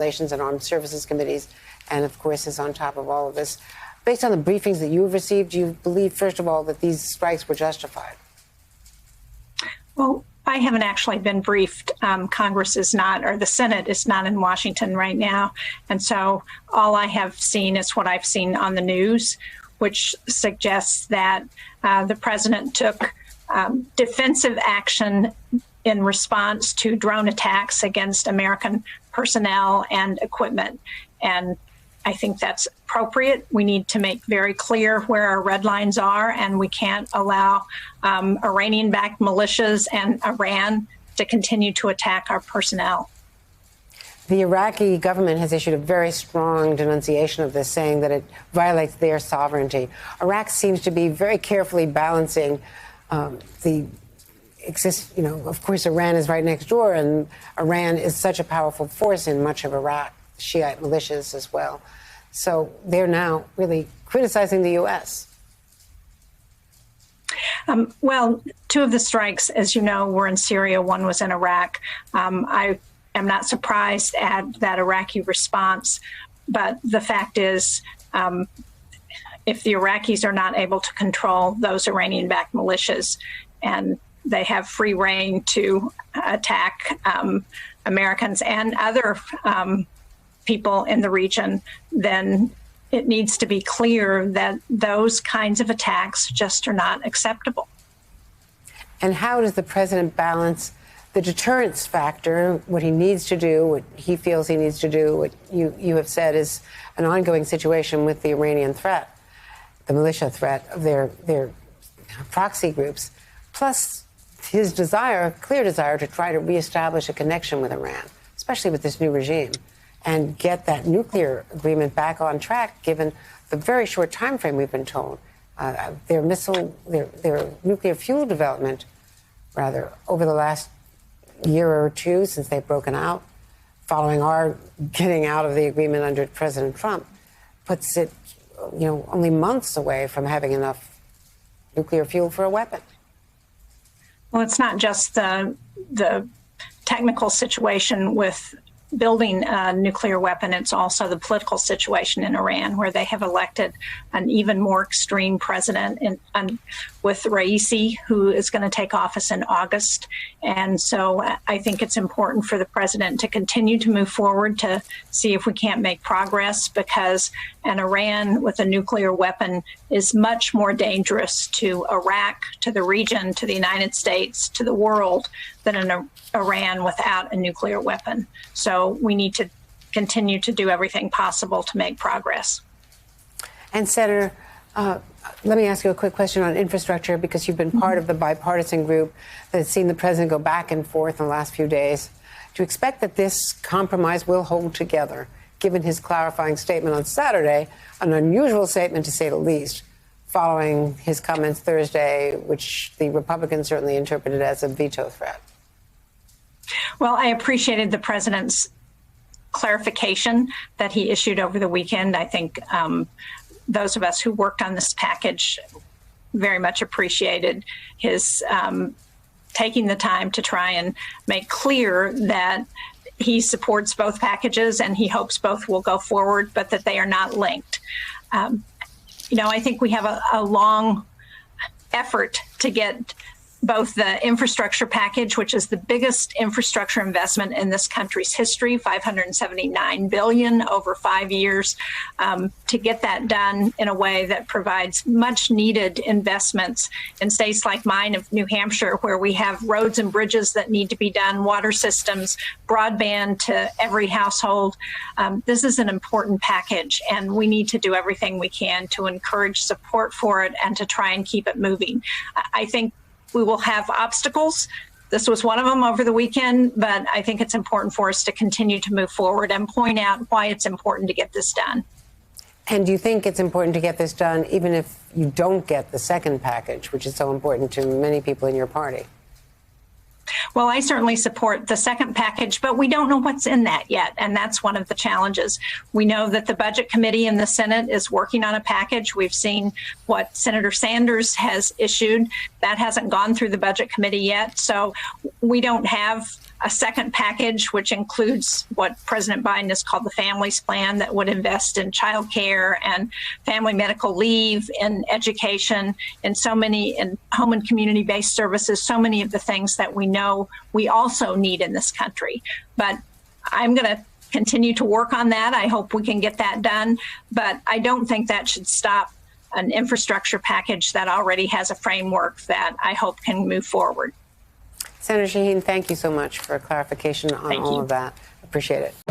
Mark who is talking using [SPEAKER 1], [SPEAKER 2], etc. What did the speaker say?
[SPEAKER 1] Relations and Armed Services Committees, and of course is on top of all of this. Based on the briefings that you have received, do you believe, first of all, that these strikes were justified?
[SPEAKER 2] Well, I haven't actually been briefed. Congress is not, or the Senate is not in Washington right now. And so all I have seen is what I've seen on the news, which suggests that the president took defensive action in response to drone attacks against American personnel and equipment. And I think that's appropriate. We need to make very clear where our red lines are, and we can't allow Iranian-backed militias and Iran to continue to attack our personnel.
[SPEAKER 1] The Iraqi government has issued a very strong denunciation of this, saying that it violates their sovereignty. Iraq seems to be very carefully balancing of course, Iran is right next door, and Iran is such a powerful force in much of Iraq, Shiite militias as well. So they're now really criticizing the U.S.
[SPEAKER 2] Well, two of the strikes, as you know, were in Syria. One was in Iraq. I am not surprised at that Iraqi response, but the fact is, if the Iraqis are not able to control those Iranian-backed militias and they have free reign to attack Americans and other people in the region, then it needs to be clear that those kinds of attacks just are not acceptable.
[SPEAKER 1] And how does the president balance the deterrence factor, what he needs to do, what he feels he needs to do, what you have said is an ongoing situation with the Iranian threat, the militia threat of their proxy groups, plus his clear desire to try to reestablish a connection with Iran, especially with this new regime, and get that nuclear agreement back on track, given the very short time frame we've been told. Their nuclear fuel development, rather, over the last year or two since they've broken out, following our getting out of the agreement under President Trump, puts it, only months away from having enough nuclear fuel for a weapon.
[SPEAKER 2] Well, it's not just the technical situation with building a nuclear weapon. It's also the political situation in Iran, where they have elected an even more extreme president with Raisi, who is going to take office in August. And so I think it's important for the president to continue to move forward to see if we can't make progress, because an Iran with a nuclear weapon is much more dangerous to Iraq, to the region, to the United States, to the world than an Iran without a nuclear weapon. So we need to continue to do everything possible to make progress.
[SPEAKER 1] And Senator, let me ask you a quick question on infrastructure, because you've been part of the bipartisan group that has seen the president go back and forth in the last few days. Do you expect that this compromise will hold together, given his clarifying statement on Saturday, an unusual statement to say the least, following his comments Thursday, which the Republicans certainly interpreted as a veto threat?
[SPEAKER 2] Well, I appreciated the president's clarification that he issued over the weekend. I think those of us who worked on this package very much appreciated his taking the time to try and make clear that he supports both packages and he hopes both will go forward, but that they are not linked. I think we have a long effort to get both the infrastructure package, which is the biggest infrastructure investment in this country's history, $579 billion over 5 years, to get that done in a way that provides much needed investments in states like mine of New Hampshire, where we have roads and bridges that need to be done, water systems, broadband to every household. This is an important package, and we need to do everything we can to encourage support for it and to try and keep it moving. I think we will have obstacles. This was one of them over the weekend, but I think it's important for us to continue to move forward and point out why it's important to get this done.
[SPEAKER 1] And do you think it's important to get this done even if you don't get the second package, which is so important to many people in your party?
[SPEAKER 2] Well, I certainly support the second package, but we don't know what's in that yet, and that's one of the challenges. We know that the Budget Committee in the Senate is working on a package. We've seen what Senator Sanders has issued. That hasn't gone through the Budget Committee yet, so we don't have a second package, which includes what President Biden has called the Families Plan, that would invest in childcare and family medical leave and education and so many in home and community-based services, so many of the things that we know we also need in this country. But I'm going to continue to work on that. I hope we can get that done, but I don't think that should stop an infrastructure package that already has a framework that I hope can move forward.
[SPEAKER 1] Senator Shaheen, thank you so much for clarification on all of that. Appreciate it.